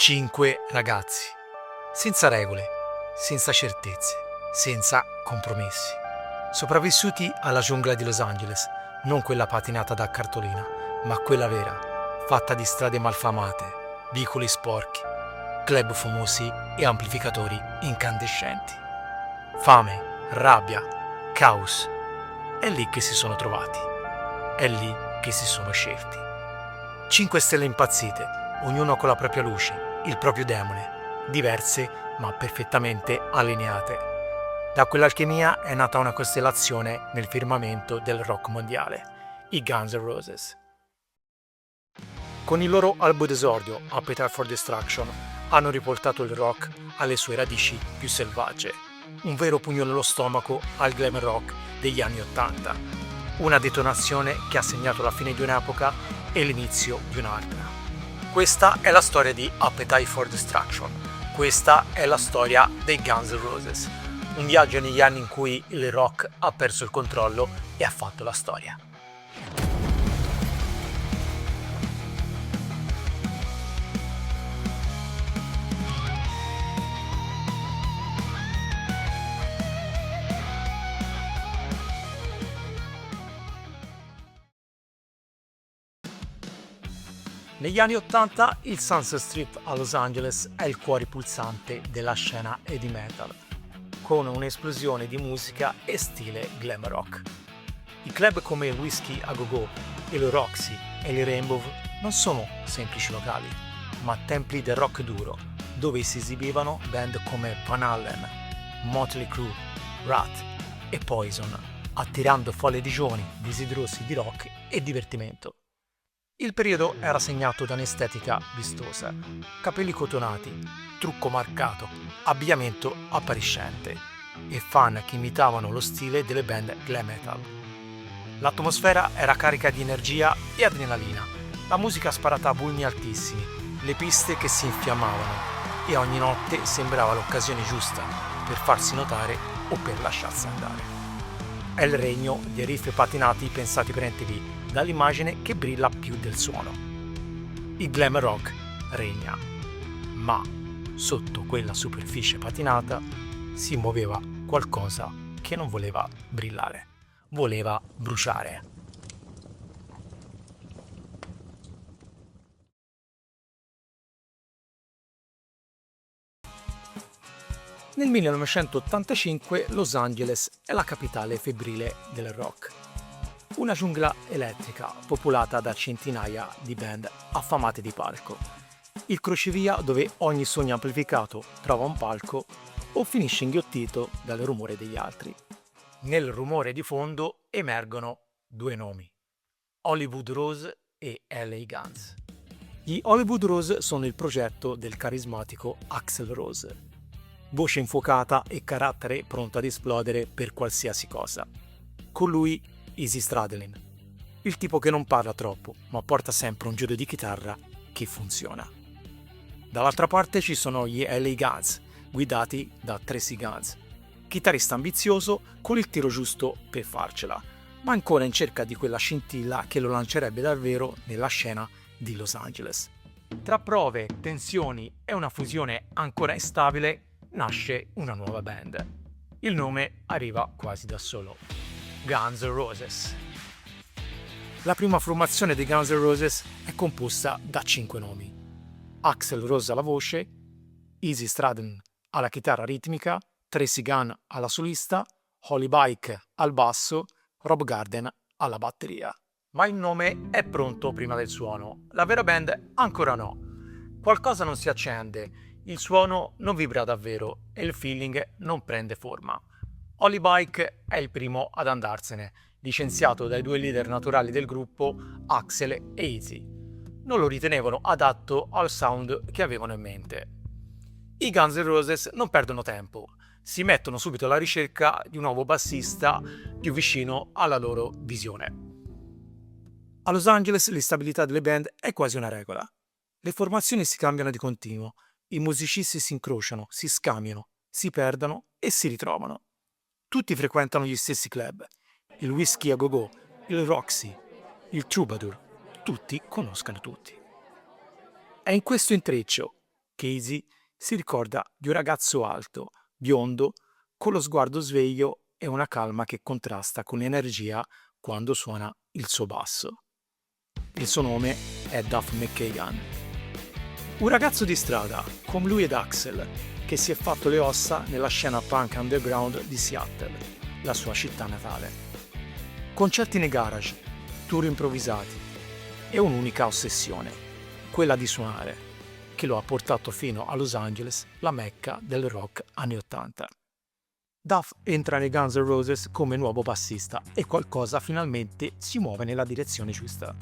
5 ragazzi, senza regole, senza certezze, senza compromessi, sopravvissuti alla giungla di Los Angeles, non quella patinata da cartolina, ma quella vera, fatta di strade malfamate, vicoli sporchi, club fumosi e amplificatori incandescenti. Fame, rabbia, caos. È lì che si sono trovati. È lì che si sono scelti. 5 stelle impazzite, ognuno con la propria luce, il proprio demone, diverse ma perfettamente allineate. Da quell'alchimia è nata una costellazione nel firmamento del rock mondiale, i Guns N' Roses. Con il loro album d'esordio, Appetite for Destruction, hanno riportato il rock alle sue radici più selvagge. Un vero pugno nello stomaco al glam rock degli anni '80. Una detonazione che ha segnato la fine di un'epoca e l'inizio di un'altra. Questa è la storia di Appetite for Destruction. Questa è la storia dei Guns N' Roses. Un viaggio negli anni in cui il rock ha perso il controllo e ha fatto la storia. Negli anni '80 il Sunset Strip a Los Angeles è il cuore pulsante della scena heavy metal, con un'esplosione di musica e stile glam rock. I club come il Whiskey a Go Go, il Roxy e il Rainbow non sono semplici locali, ma templi del rock duro, dove si esibivano band come Van Halen, Motley Crue, Ratt e Poison, attirando folle di giovani desiderosi di rock e divertimento. Il periodo era segnato da un'estetica vistosa, capelli cotonati, trucco marcato, abbigliamento appariscente e fan che imitavano lo stile delle band glam metal. L'atmosfera era carica di energia e adrenalina, la musica sparata a volumi altissimi, le piste che si infiammavano e ogni notte sembrava l'occasione giusta per farsi notare o per lasciarsi andare. È il regno dei riff patinati pensati per MTV, dall'immagine che brilla più del suono. Il glam rock regna, ma sotto quella superficie patinata si muoveva qualcosa che non voleva brillare, voleva bruciare. Nel 1985 Los Angeles è la capitale febbrile del rock. Una giungla elettrica popolata da centinaia di band affamate di palco. Il crocevia dove ogni sogno amplificato trova un palco o finisce inghiottito dal rumore degli altri. Nel rumore di fondo emergono due nomi: Hollywood Rose e LA Guns. Gli Hollywood Rose sono il progetto del carismatico Axl Rose. Voce infuocata e carattere pronto ad esplodere per qualsiasi cosa. Con lui Izzy Stradlin, il tipo che non parla troppo, ma porta sempre un giro di chitarra che funziona. Dall'altra parte ci sono gli LA Guns, guidati da Tracy Guns, chitarrista ambizioso con il tiro giusto per farcela, ma ancora in cerca di quella scintilla che lo lancerebbe davvero nella scena di Los Angeles. Tra prove, tensioni e una fusione ancora instabile, nasce una nuova band. Il nome arriva quasi da solo: Guns N' Roses. La prima formazione dei Guns N' Roses è composta da 5 nomi: Axl Rose alla voce, Izzy Stradlin alla chitarra ritmica, Tracy Gunn alla solista, Holly Bike al basso, Rob Garden alla batteria. Ma il nome è pronto prima del suono, la vera band ancora no. Qualcosa non si accende, il suono non vibra davvero e il feeling non prende forma. Holly Bike è il primo ad andarsene, licenziato dai due leader naturali del gruppo, Axl e Izzy. Non lo ritenevano adatto al sound che avevano in mente. I Guns N' Roses non perdono tempo, si mettono subito alla ricerca di un nuovo bassista più vicino alla loro visione. A Los Angeles l'instabilità delle band è quasi una regola. Le formazioni si cambiano di continuo, i musicisti si incrociano, si scambiano, si perdono e si ritrovano. Tutti frequentano gli stessi club, il Whiskey a Go Go, il Roxy, il Troubadour, tutti conoscono tutti. È in questo intreccio Casey si ricorda di un ragazzo alto, biondo, con lo sguardo sveglio e una calma che contrasta con l'energia quando suona il suo basso. Il suo nome è Duff McKagan. Un ragazzo di strada, come lui ed Axl, che si è fatto le ossa nella scena punk underground di Seattle, la sua città natale. Concerti nei garage, tour improvvisati e un'unica ossessione, quella di suonare, che lo ha portato fino a Los Angeles, la mecca del rock anni 80. Duff entra nei Guns N' Roses come nuovo bassista e qualcosa finalmente si muove nella direzione giusta.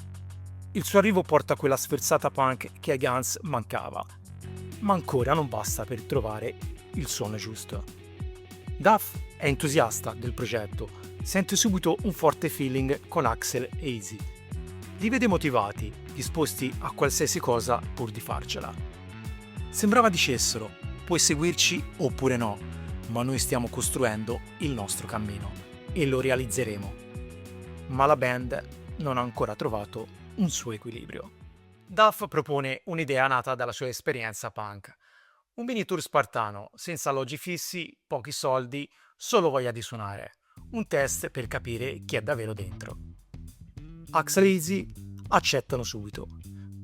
Il suo arrivo porta quella sferzata punk che ai Guns mancava, ma ancora non basta per trovare il suono giusto. Duff è entusiasta del progetto, sente subito un forte feeling con Axl e Easy. Li vede motivati, disposti a qualsiasi cosa pur di farcela. Sembrava dicessero: puoi seguirci oppure no, ma noi stiamo costruendo il nostro cammino e lo realizzeremo. Ma la band non ha ancora trovato un suo equilibrio. Duff propone un'idea nata dalla sua esperienza punk. Un mini tour spartano, senza alloggi fissi, pochi soldi, solo voglia di suonare. Un test per capire chi è davvero dentro. Axl e Easy accettano subito.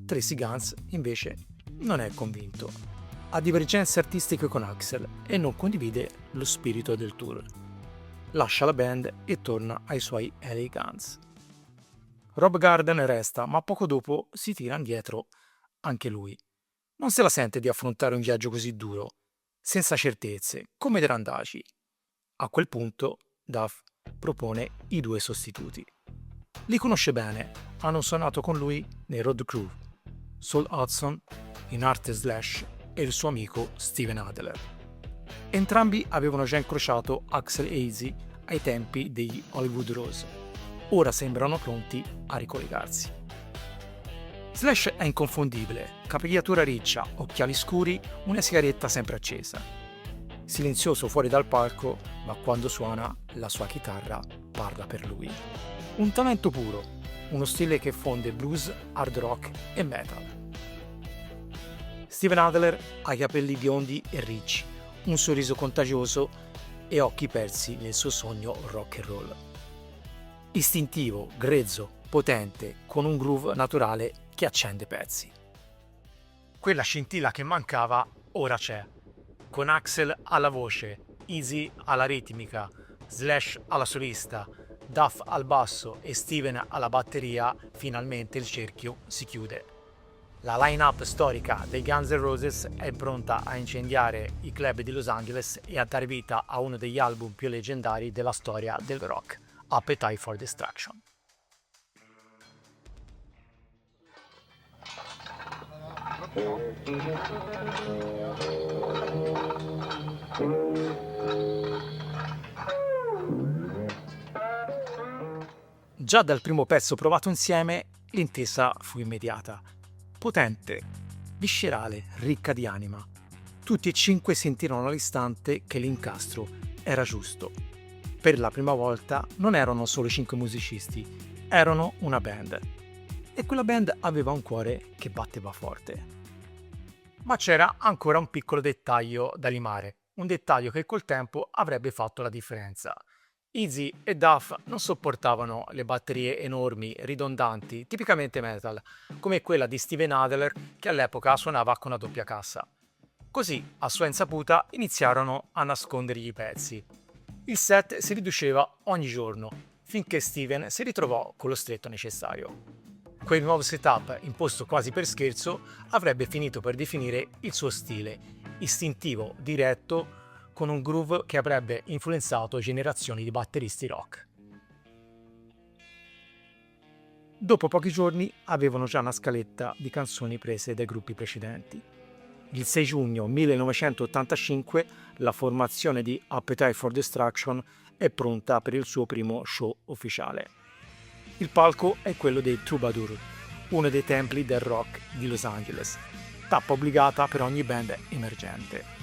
Tracy Guns, invece, non è convinto. Ha divergenze artistiche con Axl e non condivide lo spirito del tour. Lascia la band e torna ai suoi LA Guns. Rob Garden resta, ma poco dopo si tira indietro anche lui. Non se la sente di affrontare un viaggio così duro, senza certezze, come dei randaci. A quel punto Duff propone i due sostituti. Li conosce bene, hanno suonato con lui nei Road Crew, Saul Hudson, in Art Slash e il suo amico Steven Adler. Entrambi avevano già incrociato Axl e Easy ai tempi degli Hollywood Rose. Ora sembrano pronti a ricollegarsi. Slash è inconfondibile, capigliatura riccia, occhiali scuri, una sigaretta sempre accesa. Silenzioso fuori dal palco, ma quando suona la sua chitarra parla per lui. Un talento puro, uno stile che fonde blues, hard rock e metal. Steven Adler ha i capelli biondi e ricci, un sorriso contagioso e occhi persi nel suo sogno rock and roll. Istintivo, grezzo, potente, con un groove naturale che accende pezzi. Quella scintilla che mancava ora c'è. Con Axl alla voce, Easy alla ritmica, Slash alla solista, Duff al basso e Steven alla batteria, finalmente il cerchio si chiude. La line-up storica dei Guns N' Roses è pronta a incendiare i club di Los Angeles e a dare vita a uno degli album più leggendari della storia del rock, Appetite for Destruction. Già dal primo pezzo provato insieme, l'intesa fu immediata. Potente, viscerale, ricca di anima. Tutti e cinque sentirono all'istante che l'incastro era giusto. Per la prima volta non erano solo 5 musicisti, erano una band. E quella band aveva un cuore che batteva forte. Ma c'era ancora un piccolo dettaglio da limare, un dettaglio che col tempo avrebbe fatto la differenza. Easy e Duff non sopportavano le batterie enormi, ridondanti, tipicamente metal, come quella di Steven Adler che all'epoca suonava con una doppia cassa. Così, a sua insaputa, iniziarono a nascondergli i pezzi. Il set si riduceva ogni giorno, finché Steven si ritrovò con lo stretto necessario. Quel nuovo setup, imposto quasi per scherzo, avrebbe finito per definire il suo stile, istintivo, diretto, con un groove che avrebbe influenzato generazioni di batteristi rock. Dopo pochi giorni avevano già una scaletta di canzoni prese dai gruppi precedenti. Il 6 giugno 1985 la formazione di Appetite for Destruction è pronta per il suo primo show ufficiale. Il palco è quello dei Troubadour, uno dei templi del rock di Los Angeles, tappa obbligata per ogni band emergente.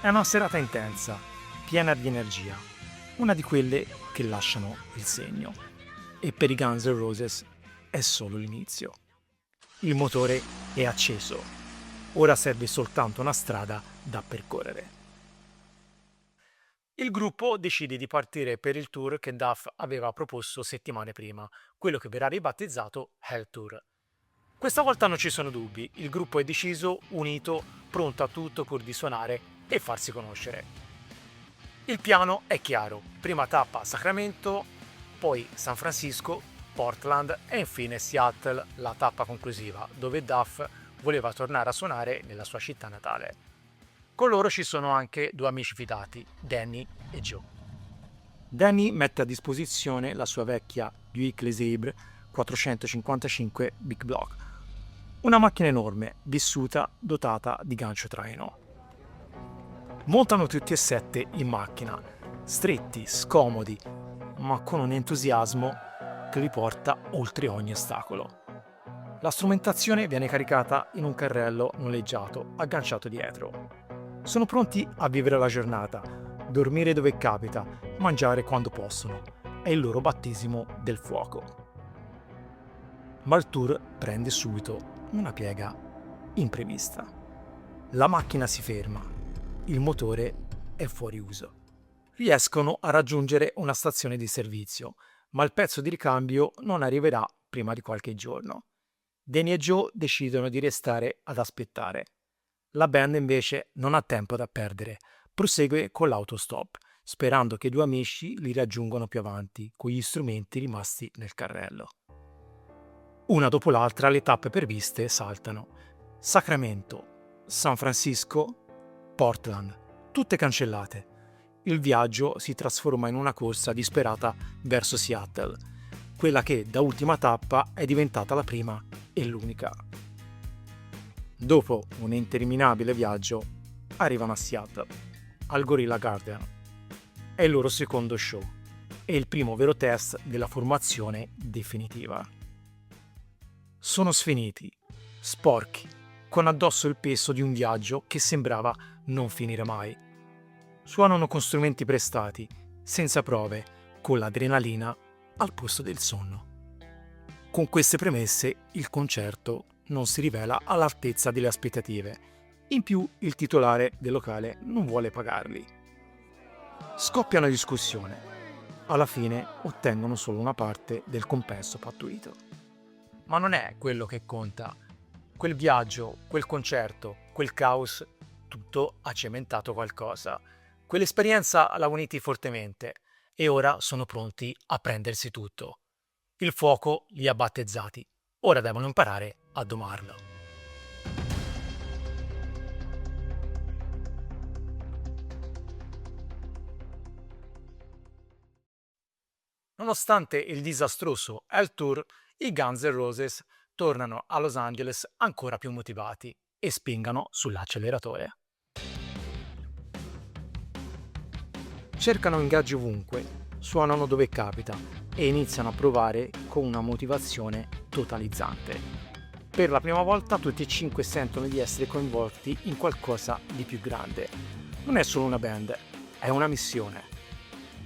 È una serata intensa, piena di energia, una di quelle che lasciano il segno. E per i Guns N' Roses è solo l'inizio. Il motore è acceso. Ora serve soltanto una strada da percorrere. Il gruppo decide di partire per il tour che Duff aveva proposto settimane prima, quello che verrà ribattezzato Hell Tour. Questa volta non ci sono dubbi, il gruppo è deciso, unito, pronto a tutto pur di suonare e farsi conoscere. Il piano è chiaro, prima tappa Sacramento, poi San Francisco, Portland e infine Seattle, la tappa conclusiva, dove Duff voleva tornare a suonare nella sua città natale. Con loro ci sono anche due amici fidati, Danny e Joe. Danny mette a disposizione la sua vecchia Buick LeSabre 455 Big Block, una macchina enorme, vissuta, dotata di gancio traino. Montano tutti e 7 in macchina, stretti, scomodi, ma con un entusiasmo che li porta oltre ogni ostacolo. La strumentazione viene caricata in un carrello noleggiato, agganciato dietro. Sono pronti a vivere la giornata, dormire dove capita, mangiare quando possono. È il loro battesimo del fuoco. Ma il tour prende subito una piega imprevista. La macchina si ferma, il motore è fuori uso. Riescono a raggiungere una stazione di servizio, ma il pezzo di ricambio non arriverà prima di qualche giorno. Danny e Joe decidono di restare ad aspettare. La band invece non ha tempo da perdere, prosegue con l'autostop, sperando che i due amici li raggiungano più avanti con gli strumenti rimasti nel carrello. Una dopo l'altra le tappe previste saltano. Sacramento, San Francisco, Portland, tutte cancellate. Il viaggio si trasforma in una corsa disperata verso Seattle, quella che da ultima tappa è diventata la prima e l'unica. Dopo un interminabile viaggio, arrivano a Seattle, al Gorilla Garden. È il loro secondo show e il primo vero test della formazione definitiva. Sono sfiniti, sporchi, con addosso il peso di un viaggio che sembrava non finire mai. Suonano con strumenti prestati, senza prove, con l'adrenalina al posto del sonno. Con queste premesse, il concerto non si rivela all'altezza delle aspettative. In più, il titolare del locale non vuole pagarli. Scoppia una discussione. Alla fine ottengono solo una parte del compenso pattuito. Ma non è quello che conta. Quel viaggio, quel concerto, quel caos, tutto ha cementato qualcosa. Quell'esperienza l'ha uniti fortemente e ora sono pronti a prendersi tutto. Il fuoco li ha battezzati. Ora devono imparare a domarlo. Nonostante il disastroso Hell Tour, i Guns N' Roses tornano a Los Angeles ancora più motivati e spingano sull'acceleratore. Cercano ingaggi ovunque, suonano dove capita e iniziano a provare con una motivazione totalizzante. Per la prima volta tutti e 5 sentono di essere coinvolti in qualcosa di più grande. Non è solo una band, è una missione.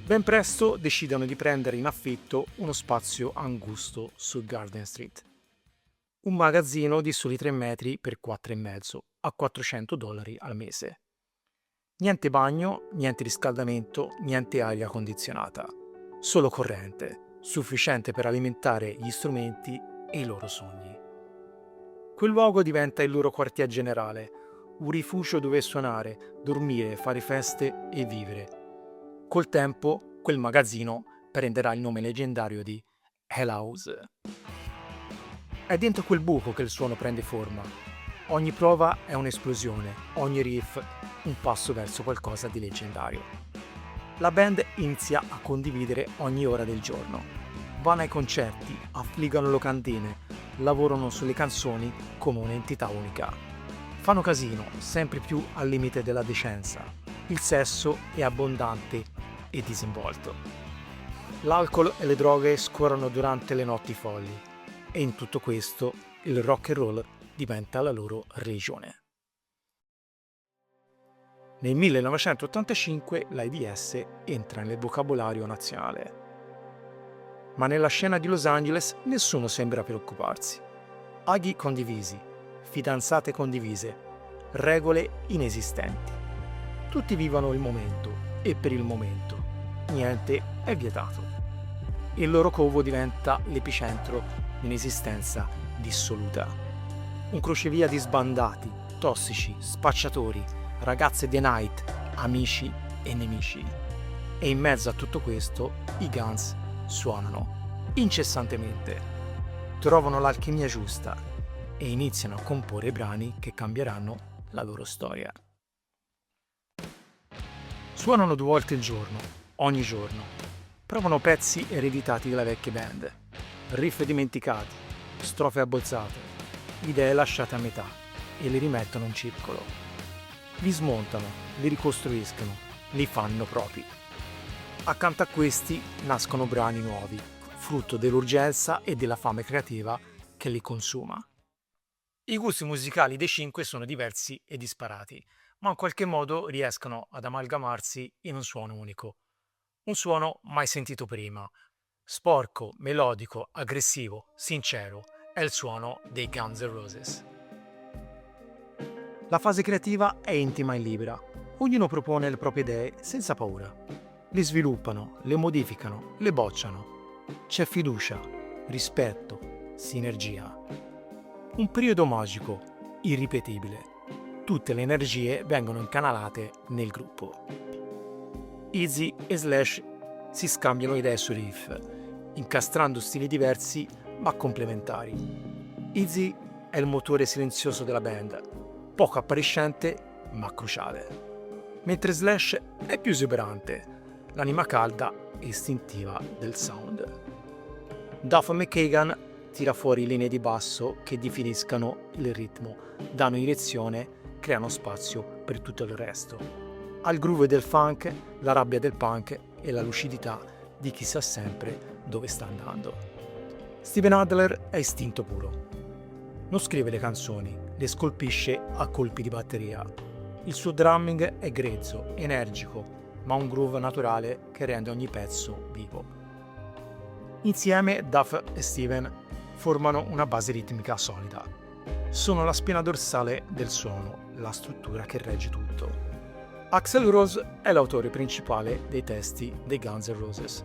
Ben presto decidono di prendere in affitto uno spazio angusto su Garden Street. Un magazzino di soli 3 metri per 4,5 a $400 al mese. Niente bagno, niente riscaldamento, niente aria condizionata. Solo corrente, sufficiente per alimentare gli strumenti e i loro sogni. Quel luogo diventa il loro quartier generale, un rifugio dove suonare, dormire, fare feste e vivere. Col tempo, quel magazzino prenderà il nome leggendario di Hell House. È dentro quel buco che il suono prende forma. Ogni prova è un'esplosione, ogni riff un passo verso qualcosa di leggendario. La band inizia a condividere ogni ora del giorno. Vanno ai concerti, affliggono locandine, lavorano sulle canzoni come un'entità unica. Fanno casino, sempre più al limite della decenza. Il sesso è abbondante e disinvolto. L'alcol e le droghe scorrono durante le notti folli e in tutto questo il rock and roll diventa la loro religione. Nel 1985 l'AIDS entra nel vocabolario nazionale. Ma nella scena di Los Angeles nessuno sembra preoccuparsi. Aghi condivisi, fidanzate condivise, regole inesistenti. Tutti vivono il momento e per il momento. Niente è vietato. Il loro covo diventa l'epicentro di un'esistenza dissoluta. Un crocevia di sbandati, tossici, spacciatori, ragazze di night, amici e nemici. E in mezzo a tutto questo i Guns suonano incessantemente. Trovano l'alchimia giusta e iniziano a comporre brani che cambieranno la loro storia. Suonano 2 volte al giorno, ogni giorno. Provano pezzi ereditati dalla vecchia band, riff dimenticati, strofe abbozzate, idee lasciate a metà e li rimettono in circolo. Li smontano, li ricostruiscono, li fanno propri. Accanto a questi nascono brani nuovi, frutto dell'urgenza e della fame creativa che li consuma. I gusti musicali dei 5 sono diversi e disparati, ma in qualche modo riescono ad amalgamarsi in un suono unico. Un suono mai sentito prima. Sporco, melodico, aggressivo, sincero, è il suono dei Guns N' Roses. La fase creativa è intima e libera. Ognuno propone le proprie idee senza paura. Le sviluppano, le modificano, le bocciano. C'è fiducia, rispetto, sinergia. Un periodo magico, irripetibile. Tutte le energie vengono incanalate nel gruppo. Izzy e Slash si scambiano idee su riff, incastrando stili diversi ma complementari. Izzy è il motore silenzioso della band, poco appariscente ma cruciale, mentre Slash è più esuberante, l'anima calda e istintiva del sound. Duff McKagan tira fuori linee di basso che definiscano il ritmo, danno direzione, creano spazio per tutto il resto. Al groove del funk, la rabbia del punk e la lucidità di chi sa sempre dove sta andando. Steven Adler è istinto puro. Non scrive le canzoni, le scolpisce a colpi di batteria. Il suo drumming è grezzo, energico, ma un groove naturale che rende ogni pezzo vivo. Insieme Duff e Steven formano una base ritmica solida. Sono la spina dorsale del suono, la struttura che regge tutto. Axl Rose è l'autore principale dei testi dei Guns N' Roses.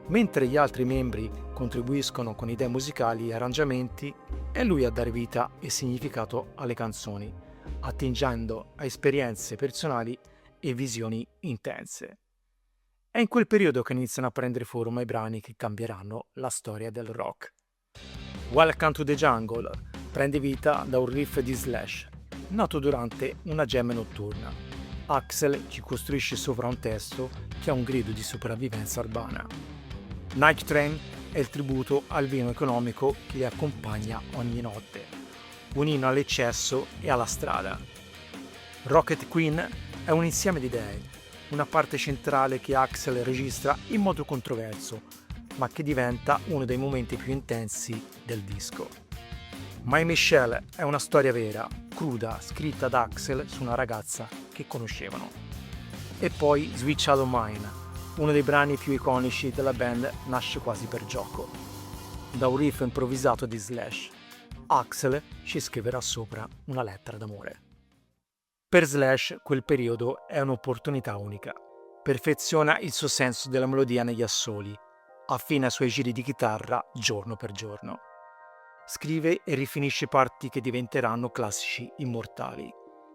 Mentre gli altri membri contribuiscono con idee musicali e arrangiamenti, è lui a dare vita e significato alle canzoni, attingendo a esperienze personali e visioni intense. È in quel periodo che iniziano a prendere forma i brani che cambieranno la storia del rock. Welcome to the Jungle prende vita da un riff di Slash, nato durante una jam notturna. Axl ci costruisce sopra un testo che ha un grido di sopravvivenza urbana. Night Train è il tributo al vino economico che li accompagna ogni notte, un inno all'eccesso e alla strada. Rocket Queen è un insieme di idee, una parte centrale che Axl registra in modo controverso, ma che diventa uno dei momenti più intensi del disco. My Michelle è una storia vera, cruda, scritta da Axl su una ragazza che conoscevano. E poi Sweet Child of Mine, uno dei brani più iconici della band, nasce quasi per gioco. Da un riff improvvisato di Slash, Axl ci scriverà sopra una lettera d'amore. Per Slash quel periodo è un'opportunità unica. Perfeziona il suo senso della melodia negli assoli, affina i suoi giri di chitarra giorno per giorno. Scrive e rifinisce parti che diventeranno classici immortali,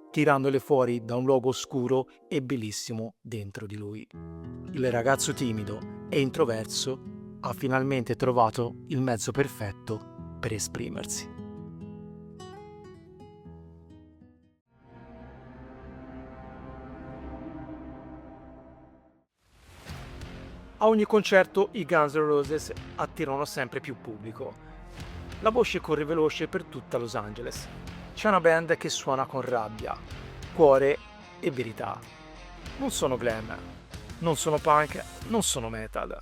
tirandole fuori da un luogo oscuro e bellissimo dentro di lui. Il ragazzo timido e introverso ha finalmente trovato il mezzo perfetto per esprimersi. A ogni concerto i Guns N' Roses attirano sempre più pubblico. La voce corre veloce per tutta Los Angeles. C'è una band che suona con rabbia, cuore e verità. Non sono glam, non sono punk, non sono metal.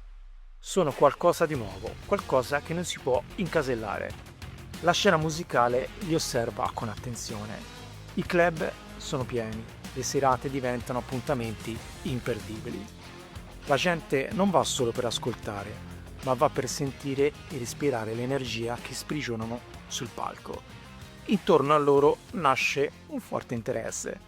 Sono qualcosa di nuovo, qualcosa che non si può incasellare. La scena musicale li osserva con attenzione. I club sono pieni, le serate diventano appuntamenti imperdibili. La gente non va solo per ascoltare, ma va per sentire e respirare l'energia che sprigionano sul palco. Intorno a loro nasce un forte interesse.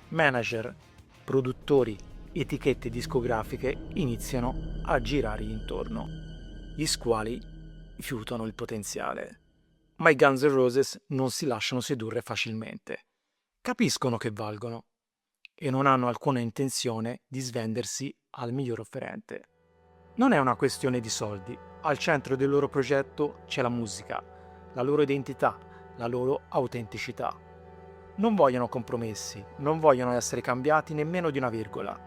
Manager, produttori, etichette discografiche iniziano a girargli intorno, gli squali fiutano il potenziale. Ma i Guns N' Roses non si lasciano sedurre facilmente. Capiscono che valgono e non hanno alcuna intenzione di svendersi al miglior offerente. Non è una questione di soldi, al centro del loro progetto c'è la musica, la loro identità, la loro autenticità. Non vogliono compromessi, non vogliono essere cambiati nemmeno di una virgola.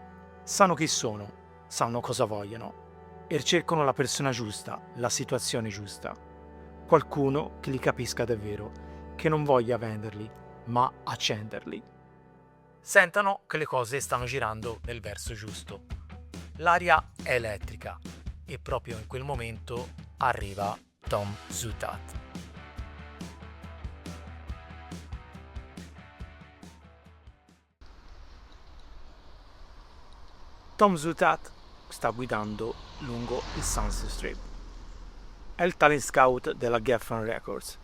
Sanno chi sono, sanno cosa vogliono e cercano la persona giusta, la situazione giusta. Qualcuno che li capisca davvero, che non voglia venderli, ma accenderli. Sentano che le cose stanno girando nel verso giusto. L'aria è elettrica e proprio in quel momento arriva Tom Zutaut. Tom Zutaut sta guidando lungo il Sunset Strip. È il talent scout della Geffen Records,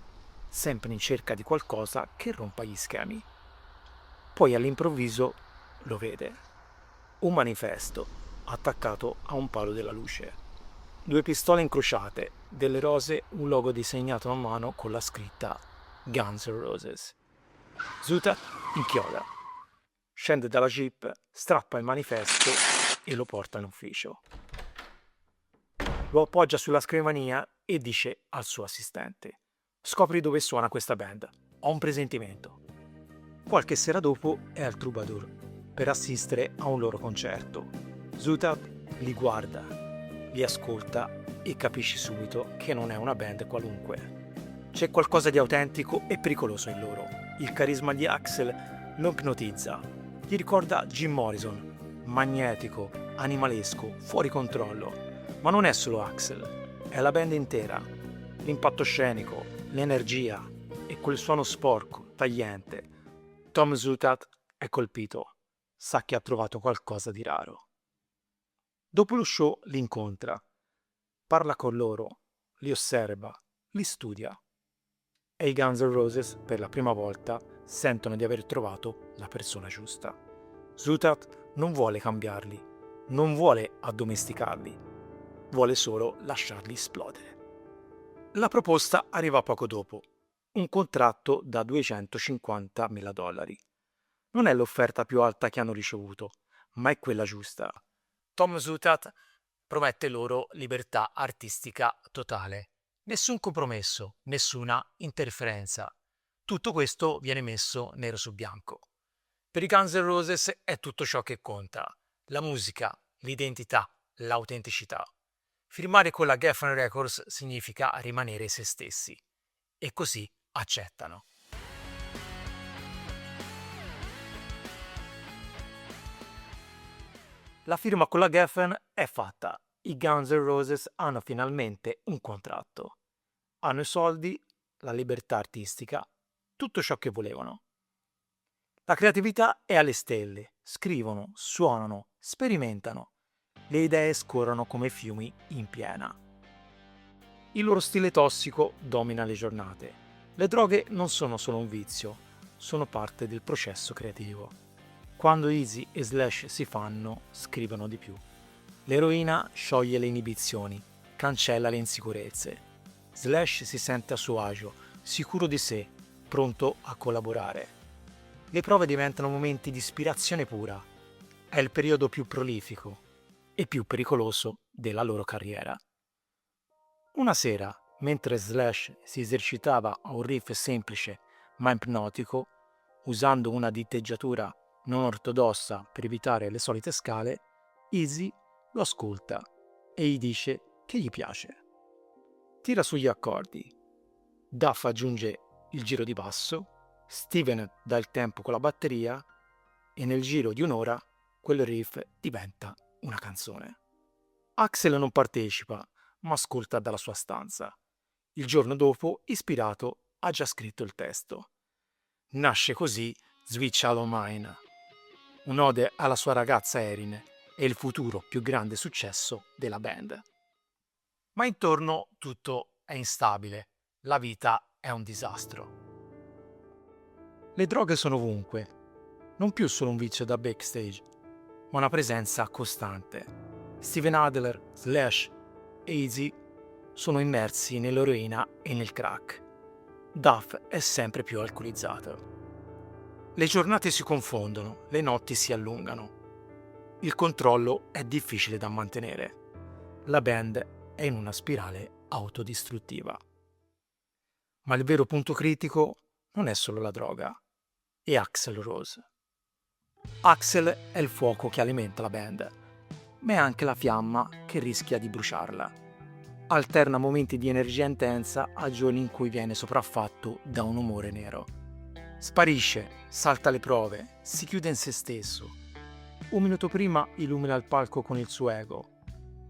sempre in cerca di qualcosa che rompa gli schemi. Poi all'improvviso lo vede. Un manifesto attaccato a un palo della luce. 2 pistole incrociate, delle rose, un logo disegnato a mano con la scritta Guns N' Roses. Zutaut inchioda, scende dalla jeep, strappa il manifesto e lo porta in ufficio. Lo appoggia sulla scrivania e dice al suo assistente: scopri dove suona questa band, ho un presentimento. Qualche sera dopo è al Troubadour per assistere a un loro concerto. Zutaut li guarda, li ascolta e capisce subito che non è una band qualunque. C'è qualcosa di autentico e pericoloso in loro. Il carisma di Axl lo ipnotizza. Gli ricorda Jim Morrison, magnetico, animalesco, fuori controllo. Ma non è solo Axl, è la band intera. L'impatto scenico, l'energia e quel suono sporco, tagliente. Tom Zutaut è colpito, sa che ha trovato qualcosa di raro. Dopo lo show li incontra, parla con loro, li osserva, li studia. E i Guns N' Roses, per la prima volta, sentono di aver trovato la persona giusta. Zutaut non vuole cambiarli, non vuole addomesticarli, vuole solo lasciarli esplodere. La proposta arriva poco dopo, un contratto da $250.000. Non è l'offerta più alta che hanno ricevuto, ma è quella giusta. Tom Zutaut promette loro libertà artistica totale. Nessun compromesso, nessuna interferenza. Tutto questo viene messo nero su bianco. Per i Guns N' Roses è tutto ciò che conta. La musica, l'identità, l'autenticità. Firmare con la Geffen Records significa rimanere se stessi. E così accettano. La firma con la Geffen è fatta. I Guns N' Roses hanno finalmente un contratto. Hanno i soldi, la libertà artistica, tutto ciò che volevano. La creatività è alle stelle. Scrivono, suonano, sperimentano. Le idee scorrono come fiumi in piena. Il loro stile tossico domina le giornate. Le droghe non sono solo un vizio, sono parte del processo creativo. Quando Easy e Slash si fanno, scrivono di più. L'eroina scioglie le inibizioni, cancella le insicurezze. Slash si sente a suo agio, sicuro di sé, pronto a collaborare. Le prove diventano momenti di ispirazione pura. È il periodo più prolifico e più pericoloso della loro carriera. Una sera, mentre Slash si esercitava a un riff semplice ma ipnotico, usando una diteggiatura non ortodossa per evitare le solite scale, Easy lo ascolta e gli dice che gli piace. Tira sugli accordi. Duff aggiunge il giro di basso, Steven dà il tempo con la batteria e nel giro di un'ora quel riff diventa una canzone. Axl non partecipa, ma ascolta dalla sua stanza. Il giorno dopo, ispirato, ha già scritto il testo. Nasce così Sweet Shallow Mine, un'ode alla sua ragazza Erin e il futuro più grande successo della band. Ma intorno tutto è instabile, la vita è un disastro. Le droghe sono ovunque, non più solo un vizio da backstage, ma una presenza costante. Steven Adler, Slash e Easy sono immersi nell'eroina e nel crack. Duff è sempre più alcolizzato. Le giornate si confondono, le notti si allungano. Il controllo è difficile da mantenere. La band è in una spirale autodistruttiva. Ma il vero punto critico non è solo la droga, è Axl Rose. Axl è il fuoco che alimenta la band, ma è anche la fiamma che rischia di bruciarla. Alterna momenti di energia intensa a giorni in cui viene sopraffatto da un umore nero. Sparisce, salta le prove, si chiude in se stesso. Un minuto prima illumina il palco con il suo ego.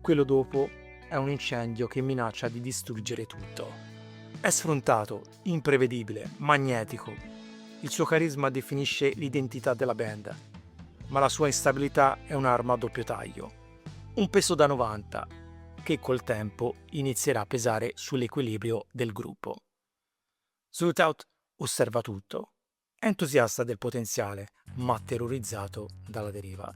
Quello dopo è un incendio che minaccia di distruggere tutto. È sfrontato, imprevedibile, magnetico. Il suo carisma definisce l'identità della band, ma la sua instabilità è un'arma a doppio taglio. Un peso da 90, che col tempo inizierà a pesare sull'equilibrio del gruppo. Zootout osserva tutto. È entusiasta del potenziale, ma terrorizzato dalla deriva.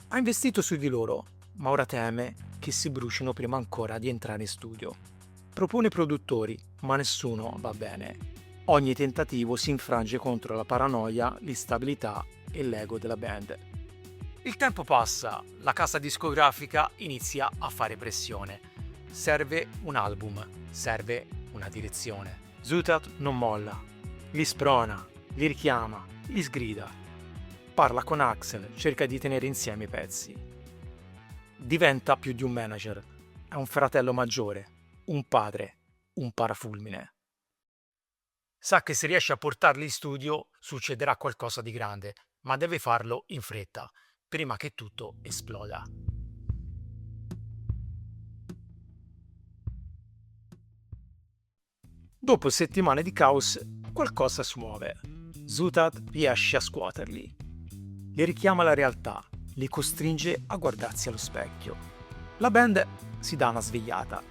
Ha investito su di loro, ma ora teme che si brucino prima ancora di entrare in studio. Propone produttori, ma nessuno va bene. Ogni tentativo si infrange contro la paranoia, l'instabilità e l'ego della band. Il tempo passa, la casa discografica inizia a fare pressione. Serve un album, serve una direzione. Zootout non molla, li sprona, li richiama, li sgrida. Parla con Axl, cerca di tenere insieme i pezzi. Diventa più di un manager, è un fratello maggiore, un padre, un parafulmine. Sa che se riesce a portarli in studio succederà qualcosa di grande, ma deve farlo in fretta, prima che tutto esploda. Dopo settimane di caos, qualcosa si muove. Zootout riesce a scuoterli. Li richiama alla realtà, li costringe a guardarsi allo specchio. La band si dà una svegliata.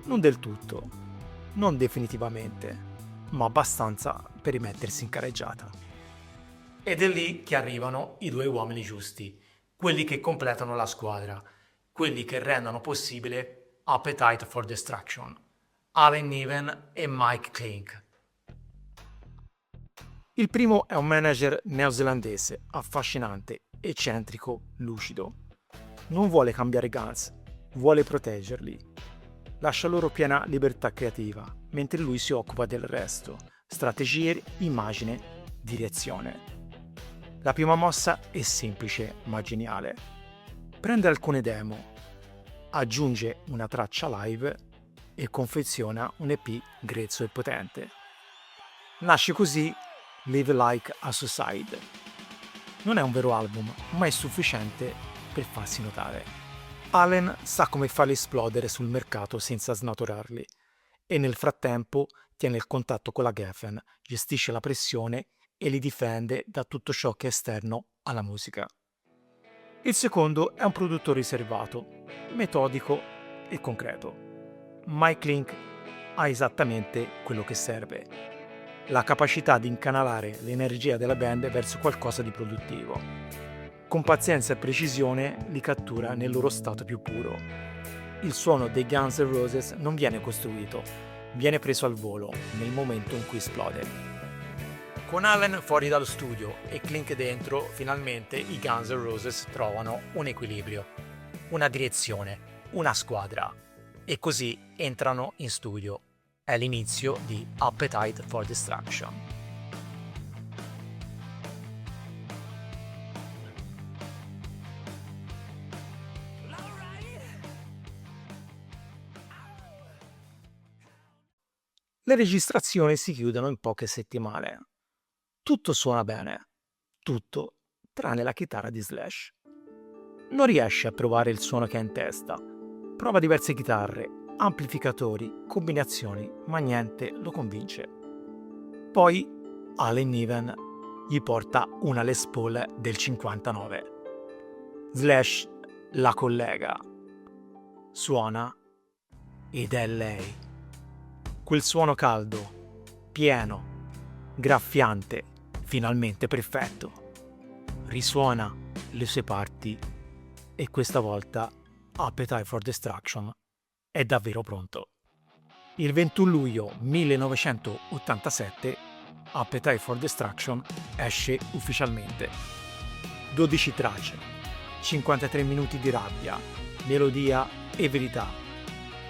Non del tutto, non definitivamente, ma abbastanza per rimettersi in carreggiata. Ed è lì che arrivano i due uomini giusti, quelli che completano la squadra, quelli che rendono possibile Appetite for Destruction, Alan Niven e Mike Clink. Il primo è un manager neozelandese, affascinante, eccentrico, lucido. Non vuole cambiare Guns, vuole proteggerli. Lascia loro piena libertà creativa, mentre lui si occupa del resto, strategie, immagine, direzione. La prima mossa è semplice ma geniale. Prende alcune demo, aggiunge una traccia live e confeziona un EP grezzo e potente. Nasce così Live Like a Suicide. Non è un vero album, ma è sufficiente per farsi notare. Allen sa come farli esplodere sul mercato senza snaturarli e nel frattempo tiene il contatto con la Geffen, gestisce la pressione e li difende da tutto ciò che è esterno alla musica. Il secondo è un produttore riservato, metodico e concreto. Mike Link ha esattamente quello che serve: la capacità di incanalare l'energia della band verso qualcosa di produttivo. Con pazienza e precisione li cattura nel loro stato più puro. Il suono dei Guns N' Roses non viene costruito, viene preso al volo nel momento in cui esplode. Con Allen fuori dallo studio e Clink dentro, finalmente i Guns N' Roses trovano un equilibrio, una direzione, una squadra e così entrano in studio. È l'inizio di Appetite for Destruction. Le registrazioni si chiudono in poche settimane. Tutto suona bene, tutto tranne la chitarra di Slash. Non riesce a provare il suono che ha in testa. Prova diverse chitarre, amplificatori, combinazioni, ma niente lo convince. Poi Alan Niven gli porta una Les Paul del 59. Slash la collega. Suona ed è lei. Quel suono caldo, pieno, graffiante, finalmente perfetto. Risuona le sue parti e questa volta Appetite for Destruction è davvero pronto. Il 21 luglio 1987 Appetite for Destruction esce ufficialmente. 12 tracce, 53 minuti di rabbia, melodia e verità.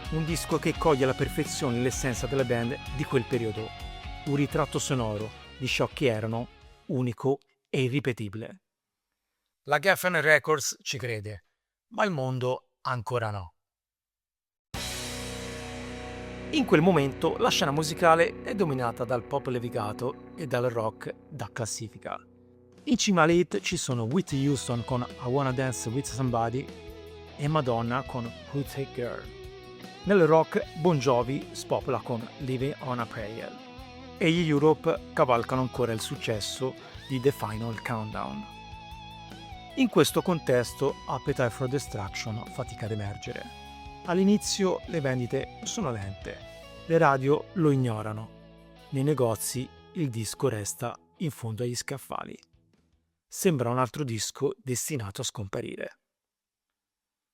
Un disco che coglie alla perfezione l'essenza della band di quel periodo. Un ritratto sonoro di ciò che erano, unico e irripetibile. La Geffen Records ci crede, ma il mondo ancora no. In quel momento la scena musicale è dominata dal pop levigato e dal rock da classifica. In cima alle hit ci sono Whitney Houston con I Wanna Dance With Somebody e Madonna con Who Take Girl. Nel rock Bon Jovi spopola con Living on a Prayer e gli Europe cavalcano ancora il successo di The Final Countdown. In questo contesto Appetite for Destruction fatica ad emergere. All'inizio le vendite sono lente, le radio lo ignorano, nei negozi il disco resta in fondo agli scaffali. Sembra un altro disco destinato a scomparire.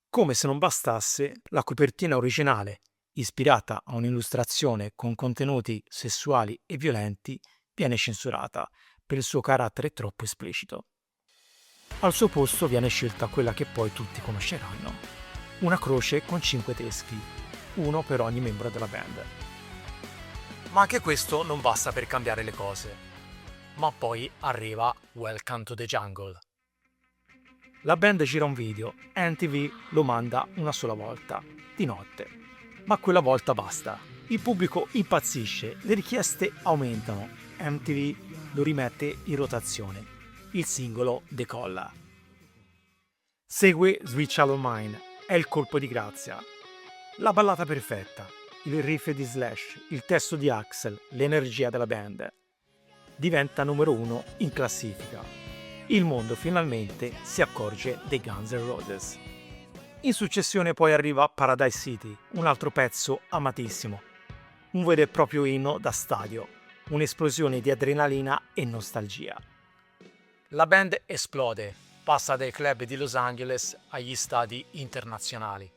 Come se non bastasse, la copertina originale, ispirata a un'illustrazione con contenuti sessuali e violenti, viene censurata per il suo carattere troppo esplicito. Al suo posto viene scelta quella che poi tutti conosceranno. Una croce con 5 teschi, uno per ogni membro della band. Ma anche questo non basta per cambiare le cose. Ma poi arriva Welcome to the Jungle. La band gira un video, MTV lo manda una sola volta, di notte. Ma quella volta basta. Il pubblico impazzisce, le richieste aumentano, MTV lo rimette in rotazione. Il singolo decolla. Segue Sweet Child O' Mine. È il colpo di grazia. La ballata perfetta, il riff di Slash, il testo di Axl, l'energia della band. Diventa numero 1 in classifica. Il mondo finalmente si accorge dei Guns N' Roses. In successione poi arriva Paradise City, un altro pezzo amatissimo. Un vero e proprio inno da stadio, un'esplosione di adrenalina e nostalgia. La band esplode. Passa dai club di Los Angeles agli stadi internazionali.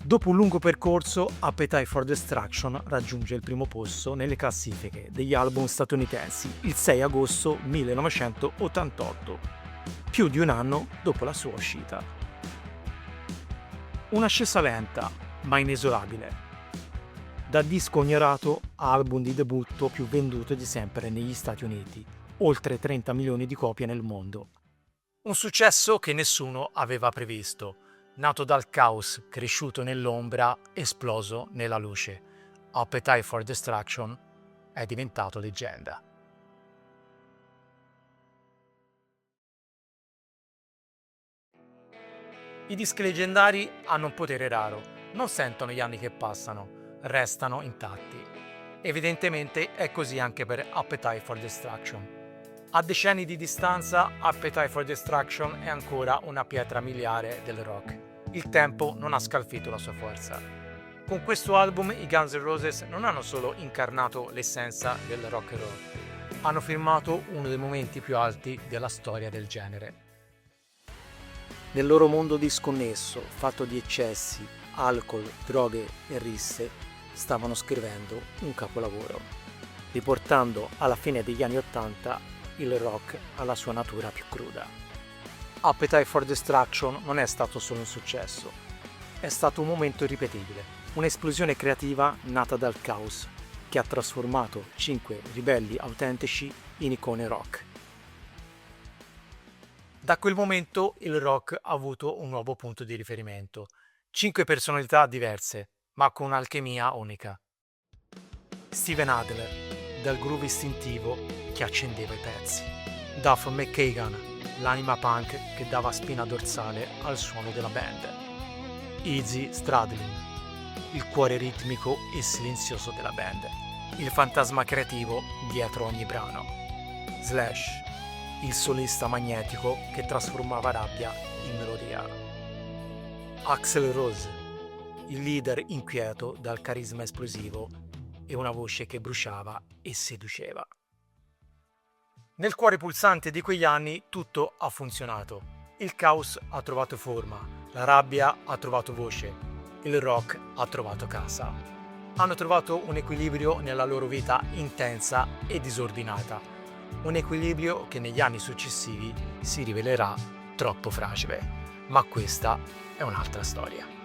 Dopo un lungo percorso, Appetite for Destruction raggiunge il primo posto nelle classifiche degli album statunitensi il 6 agosto 1988, più di un anno dopo la sua uscita. Un'ascesa lenta, ma inesorabile. Da disco ignorato a album di debutto più venduto di sempre negli Stati Uniti, oltre 30 milioni di copie nel mondo. Un successo che nessuno aveva previsto, nato dal caos, cresciuto nell'ombra, esploso nella luce. Appetite for Destruction è diventato leggenda. I dischi leggendari hanno un potere raro, non sentono gli anni che passano, restano intatti. Evidentemente è così anche per Appetite for Destruction. A decenni di distanza, Appetite for Destruction è ancora una pietra miliare del rock. Il tempo non ha scalfito la sua forza. Con questo album i Guns N' Roses non hanno solo incarnato l'essenza del rock and roll, hanno firmato uno dei momenti più alti della storia del genere. Nel loro mondo disconnesso, fatto di eccessi, alcol, droghe e risse, stavano scrivendo un capolavoro, riportando alla fine degli anni '80 il rock alla sua natura più cruda. Appetite for Destruction non è stato solo un successo, è stato un momento irripetibile, un'esplosione creativa nata dal caos, che ha trasformato 5 ribelli autentici in icone rock. Da quel momento il rock ha avuto un nuovo punto di riferimento, 5 personalità diverse, ma con un'alchimia unica. Steven Adler, dal groove istintivo che accendeva i pezzi. Duff McKagan, l'anima punk che dava spina dorsale al suono della band. Izzy Stradlin, il cuore ritmico e silenzioso della band, il fantasma creativo dietro ogni brano. Slash, il solista magnetico che trasformava rabbia in melodia. Axl Rose, il leader inquieto dal carisma esplosivo e una voce che bruciava e seduceva. Nel cuore pulsante di quegli anni tutto ha funzionato. Il caos ha trovato forma, la rabbia ha trovato voce, il rock ha trovato casa. Hanno trovato un equilibrio nella loro vita intensa e disordinata, un equilibrio che negli anni successivi si rivelerà troppo fragile. Ma questa è un'altra storia.